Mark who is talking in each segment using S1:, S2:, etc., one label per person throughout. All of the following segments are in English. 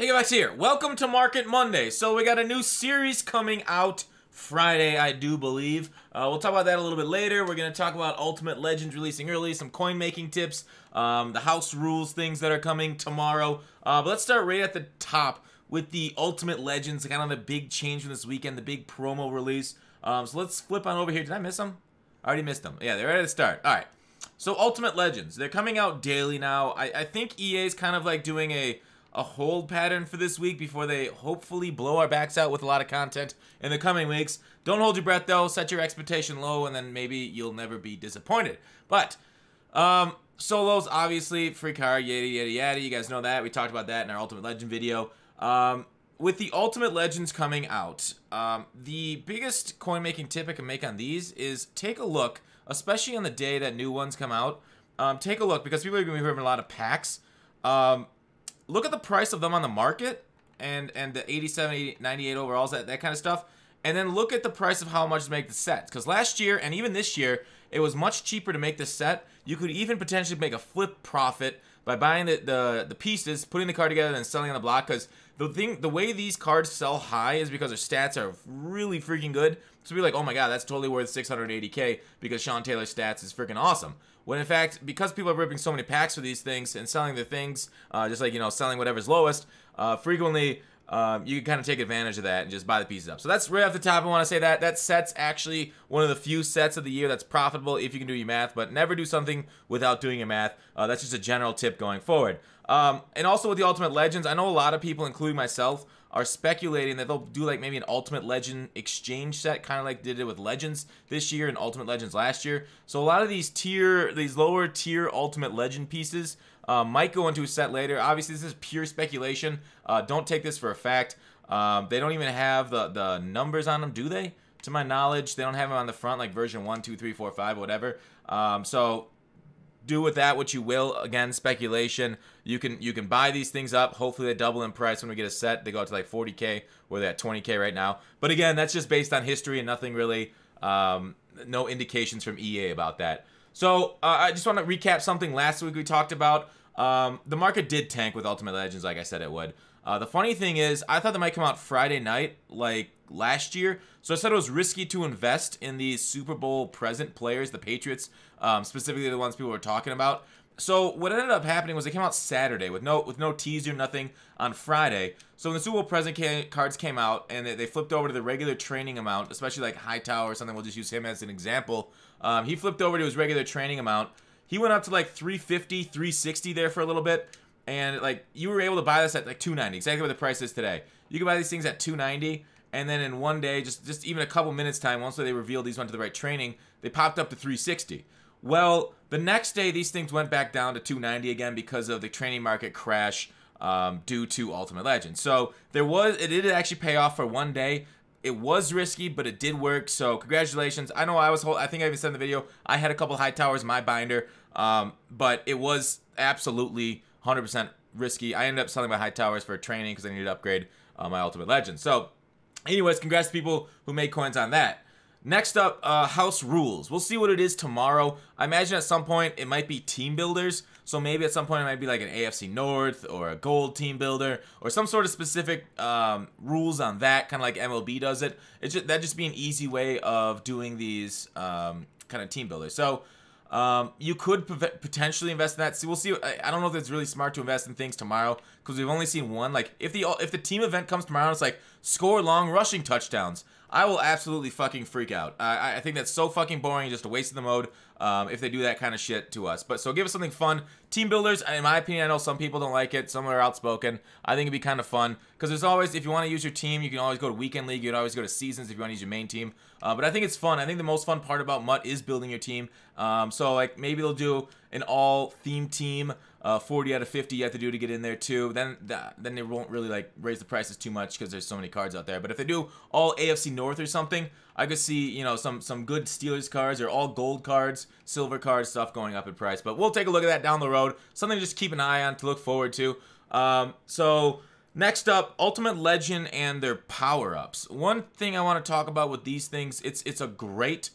S1: Hey guys, here. Welcome to Market Monday. So we got a new series coming out Friday, I do believe. We'll talk about that a little bit later. We're going to talk about Ultimate Legends releasing early, some coin making tips, the house rules, things that are coming tomorrow. But let's start right at the top with the Ultimate Legends, kind of the big change from this weekend, the big promo release. So let's flip on over here. Did I miss them? I already missed them. Yeah, they're right at the start. All right. So Ultimate Legends, they're coming out daily now. I think EA is kind of like doing a hold pattern for this week before they hopefully blow our backs out with a lot of content in the coming weeks. Don't hold your breath though, set your expectation low, and then maybe you'll never be disappointed. But solos, obviously, free card, yada yada yada, you guys know that. We talked about that in our Ultimate Legend video. With the Ultimate Legends coming out, the biggest coin making tip I can make on these is take a look, especially on the day that new ones come out. Take a look, because people are going to be having a lot of packs. Look at the price of them on the market and the 87, 80, 98 overalls, that kind of stuff. And then look at the price of how much to make the sets. Because last year, and even this year, it was much cheaper to make the set. You could even potentially make a flip profit by buying the pieces, putting the card together, and selling on the block. Because the way these cards sell high is because their stats are really freaking good. So be like, oh my god, that's totally worth 680k because Sean Taylor's stats is freaking awesome. When in fact, because people are ripping so many packs for these things and selling the things, just like, you know, selling whatever's lowest, frequently you can kind of take advantage of that and just buy the pieces up. So that's right off the top. I want to say that that set's actually one of the few sets of the year that's profitable if you can do your math, but never do something without doing your math. That's just a general tip going forward. And also with the Ultimate Legends, I know a lot of people, including myself, are speculating that they'll do like maybe an Ultimate Legend exchange set, kind of like they did it with Legends this year and Ultimate Legends last year. So a lot of these lower tier Ultimate Legend pieces might go into a set later. Obviously, this is pure speculation. Don't take this for a fact. They don't even have the numbers on them, do they? To my knowledge, they don't have them on the front, like version 1, 2, 3, 4, 5, or whatever. So do with that what you will. Again, speculation. You can buy these things up. Hopefully they double in price when we get a set. They go up to like 40k, where they're at 20k right now. But again, that's just based on history and nothing really, no indications from EA about that. So I just want to recap something last week we talked about. The market did tank with Ultimate Legends, like I said it would. The funny thing is, I thought they might come out Friday night, like last year. So I said it was risky to invest in these Super Bowl present players, the Patriots, specifically the ones people were talking about. So what ended up happening was they came out Saturday with no teaser, nothing on Friday. So when the Super Bowl present cards came out and they flipped over to the regular training amount, especially like Hightower or something, we'll just use him as an example. He flipped over to his regular training amount. He went up to like 350, 360 there for a little bit. And like you were able to buy this at like 290, exactly what the price is today. You can buy these things at 290, and then in one day, just even a couple minutes time, once they revealed these went to the right training, they popped up to 360. Well, the next day these things went back down to 290 again because of the training market crash due to Ultimate Legends. So it did actually pay off for one day. It was risky, but it did work. So congratulations. I know I think I even said in the video, I had a couple high towers in my binder, but it was absolutely 100% risky. I ended up selling my high towers for training because I needed to upgrade my Ultimate Legends. So anyways, congrats to people who made coins on that. Next up, house rules. We'll see what it is tomorrow. I imagine at some point it might be team builders. So maybe at some point it might be like an AFC North or a gold team builder or some sort of specific rules on that, kind of like MLB does it. That'd just be an easy way of doing these kind of team builders. So you could potentially invest in that. So we'll see. I don't know if it's really smart to invest in things tomorrow because we've only seen one. Like if the team event comes tomorrow and it's like score long rushing touchdowns, I will absolutely fucking freak out. I think that's so fucking boring, just a waste of the mode if they do that kind of shit to us. But so give us something fun. Team builders, in my opinion, I know some people don't like it. Some are outspoken. I think it'd be kind of fun because there's always, if you want to use your team, you can always go to weekend league. You can always go to seasons if you want to use your main team. But I think it's fun. I think the most fun part about Mut is building your team. So like maybe they'll do an all theme team. 40 out of 50 you have to do to get in there too. Then they won't really like raise the prices too much because there's so many cards out there. But if they do all AFC North or something, I could see, you know, some good Steelers cards or all gold cards, silver cards, stuff going up in price. But we'll take a look at that down the road. Something to just keep an eye on, to look forward to. So next up, Ultimate Legend and their power-ups. One thing I want to talk about with these things, it's a great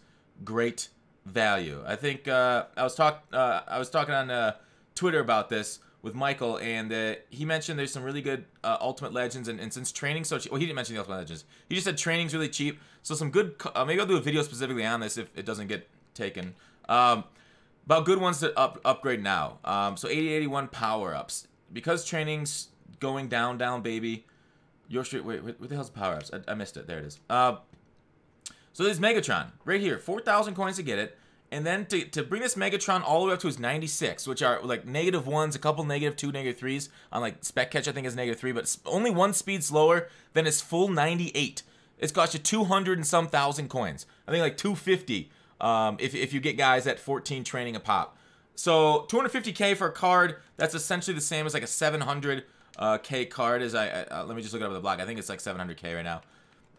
S1: value. I think I was talking on Twitter about this. with Michael, and he mentioned there's some really good Ultimate Legends, and since training's so cheap, well, he didn't mention the Ultimate Legends. He just said training's really cheap, so some good, maybe I'll do a video specifically on this if it doesn't get taken. About good ones to upgrade now. So 8081 power-ups. Because training's going down, baby. Your street, wait, what the hell's the power-ups? I missed it. There it is. So there's Megatron, right here. 4,000 coins to get it. And then to bring this Megatron all the way up to his 96, which are like -1s, a couple -2, -3s. On like Spec Catch, I think is -3, but it's only one speed slower than his full 98. It's cost you 200 and some thousand coins. I think like 250 if you get guys at 14 training a pop. So 250k for a card, that's essentially the same as like a 700k card. As let me just look it up on the block. I think it's like 700k right now.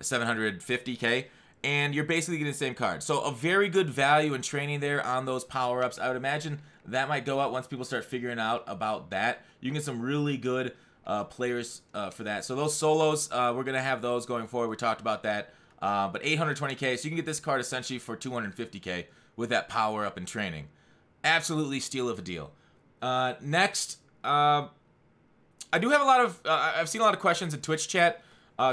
S1: 750k. And you're basically getting the same card. So a very good value in training there on those power-ups. I would imagine that might go up once people start figuring out about that. You can get some really good players for that. So those solos, we're going to have those going forward. We talked about that. But 820k, so you can get this card essentially for 250k with that power-up in training. Absolutely steal of a deal. Next, I do have a lot of, I've seen a lot of questions in Twitch chat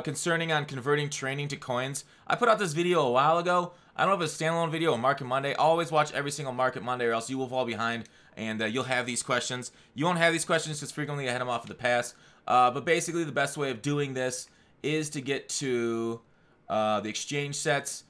S1: concerning on converting training to coins. I put out this video a while ago. I don't know if it's a standalone video or Market Monday. Always watch every single Market Monday or else you will fall behind and you'll have these questions. You won't have these questions because frequently I head them off of the pass. But basically the best way of doing this is to get to the exchange sets.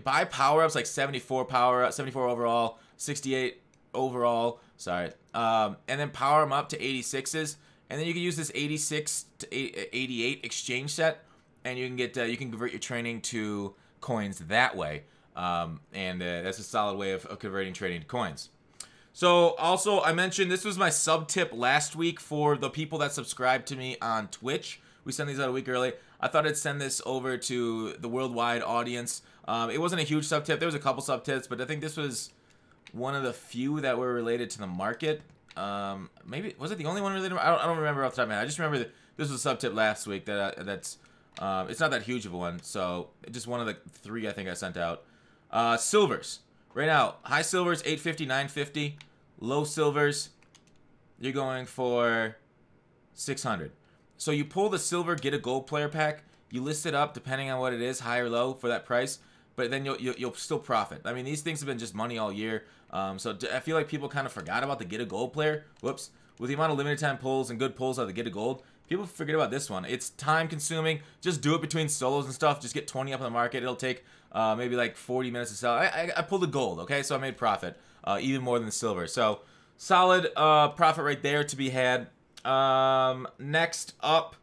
S1: Buy power-ups like 74 power-up, 74 overall, 68 overall, sorry. And then power them up to 86s. And then you can use this 86 to 88 exchange set, and you can get you can convert your training to coins that way. That's a solid way of converting trading to coins. So also, I mentioned this was my sub tip last week for the people that subscribe to me on Twitch. We send these out a week early. I thought I'd send this over to the worldwide audience. It wasn't a huge sub tip. There was a couple sub tips, but I think this was one of the few that were related to the market. Maybe was it the only one related? I don't remember off the top of my head. I just remember that this was a sub tip last week. That's it's not that huge of a one. So just one of the 3 I think I sent out. Silvers right now. High silvers 850, 950. Low silvers, you're going for 600. So you pull the silver, get a gold player pack. You list it up depending on what it is, high or low for that price. But then you'll still profit. I mean, these things have been just money all year. So I feel like people kind of forgot about the get a gold player. Whoops. With the amount of limited time pulls and good pulls out of the get a gold, people forget about this one. It's time consuming. Just do it between solos and stuff. Just get 20 up in the market. It'll take maybe like 40 minutes to sell. I pulled the gold, okay? So I made profit, even more than the silver. So solid profit right there to be had. Next up,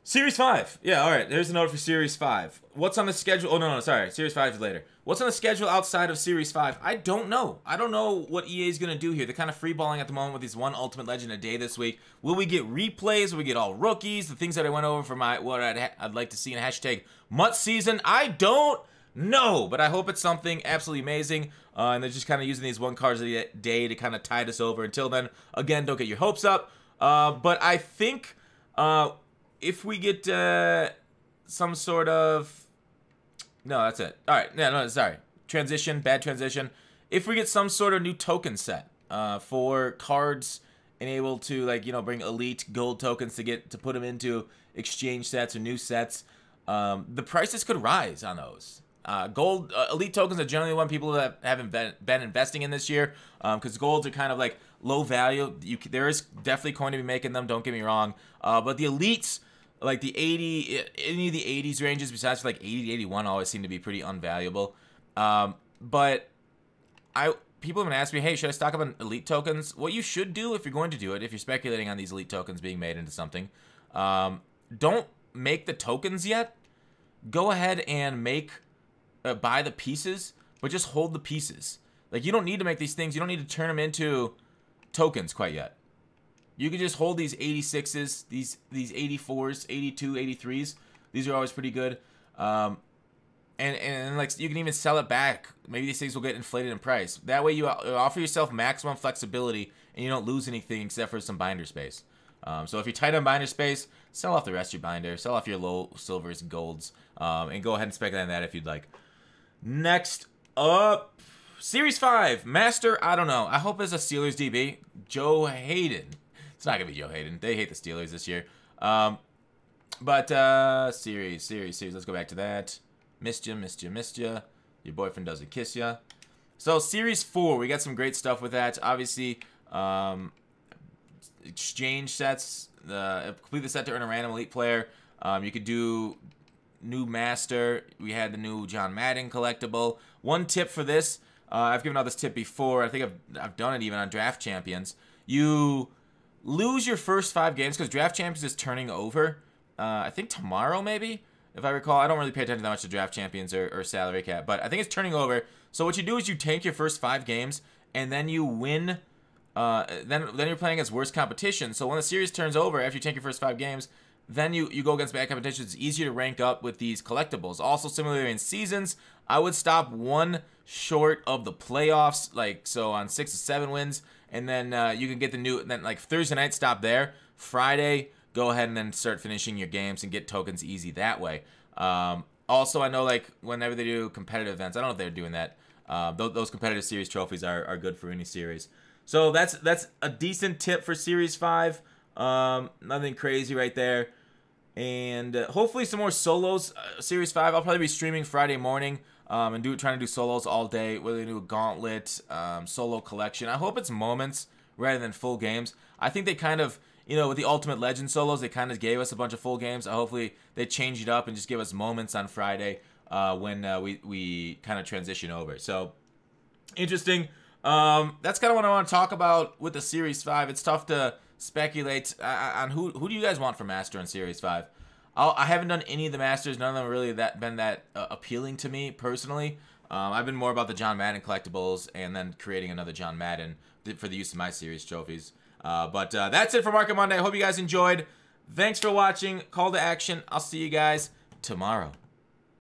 S1: Series 5. Yeah, all right. There's a note for Series 5. What's on the schedule? Oh, no, sorry. Series 5 is later. What's on the schedule outside of Series 5? I don't know. I don't know what EA is going to do here. They're kind of freeballing at the moment with these one Ultimate Legend a day this week. Will we get replays? Will we get all rookies? The things that I went over for what I'd like to see in hashtag Mut season? I don't know, but I hope it's something absolutely amazing. And they're just kind of using these one cards a day to kind of tide us over. Until then, again, don't get your hopes up. But I think if we get some sort of... No, that's it. All right. No, sorry. Transition, bad transition. If we get some sort of new token set for cards and able to, like, you know, bring elite gold tokens to put them into exchange sets or new sets, the prices could rise on those. Gold elite tokens are generally the one people that haven't been investing in this year, because golds are kind of like low value. There is definitely coin to be making them. Don't get me wrong. But the elites, like the 80, any of the 80s ranges besides like 80 to 81 always seem to be pretty unvaluable. But people have been asking me, hey, should I stock up on elite tokens? What you should do if you're going to do it, if you're speculating on these elite tokens being made into something, don't make the tokens yet. Go ahead and buy the pieces, but just hold the pieces. Like, you don't need to make these things. You don't need to turn them into tokens quite yet. You can just hold these 86s, these 84s, 82, 83s. These are always pretty good. And like, you can even sell it back. Maybe these things will get inflated in price. That way you offer yourself maximum flexibility and you don't lose anything except for some binder space. So if you're tight on binder space, sell off the rest of your binder. Sell off your low silvers and golds. And go ahead and speculate on that if you'd like. Next up, Series 5, Master, I don't know. I hope it's a Steelers DB. Joe Hayden. It's not going to be Joe Hayden. They hate the Steelers this year. Series. Let's go back to that. Missed ya. Your boyfriend doesn't kiss ya. So, Series 4, we got some great stuff with that. Obviously, exchange sets. Complete the set to earn a random elite player. You could do new Master. We had the new John Madden collectible. One tip for this, I've given out this tip before. I think I've done it even on Draft Champions. You lose your first 5 games because Draft Champions is turning over. I think tomorrow maybe, if I recall. I don't really pay attention that much to Draft Champions or Salary Cap, but I think it's turning over. So what you do is you tank your first 5 games, and then you win. Then you're playing against worse competition. So when the series turns over, after you tank your first 5 games, then you go against bad competition. It's easier to rank up with these collectibles. Also, similarly in seasons, I would stop 1 short of the playoffs, like so on 6 to 7 wins, and then you can get the new. Then like Thursday night, stop there. Friday, go ahead and then start finishing your games and get tokens easy that way. Also, I know like whenever they do competitive events, I don't know if they're doing that. Those competitive series trophies are good for any series. So that's a decent tip for Series 5. Nothing crazy right there. And hopefully some more solos. Series 5, I'll probably be streaming Friday morning and trying to do solos all day. Whether they do a gauntlet, solo collection. I hope it's moments rather than full games. I think they kind of, with the Ultimate Legend solos, they kind of gave us a bunch of full games. Hopefully they change it up and just give us moments on Friday when we kind of transition over. So, interesting. That's kind of what I want to talk about with the Series 5. It's tough to speculate on who do you guys want for Master in Series 5. I haven't done any of the Masters. None of them have really been that appealing to me personally. I've been more about the John Madden collectibles and then creating another John Madden for the use of my series trophies. But that's it for Market Monday. I hope you guys enjoyed. Thanks for watching. Call to action. I'll see you guys tomorrow.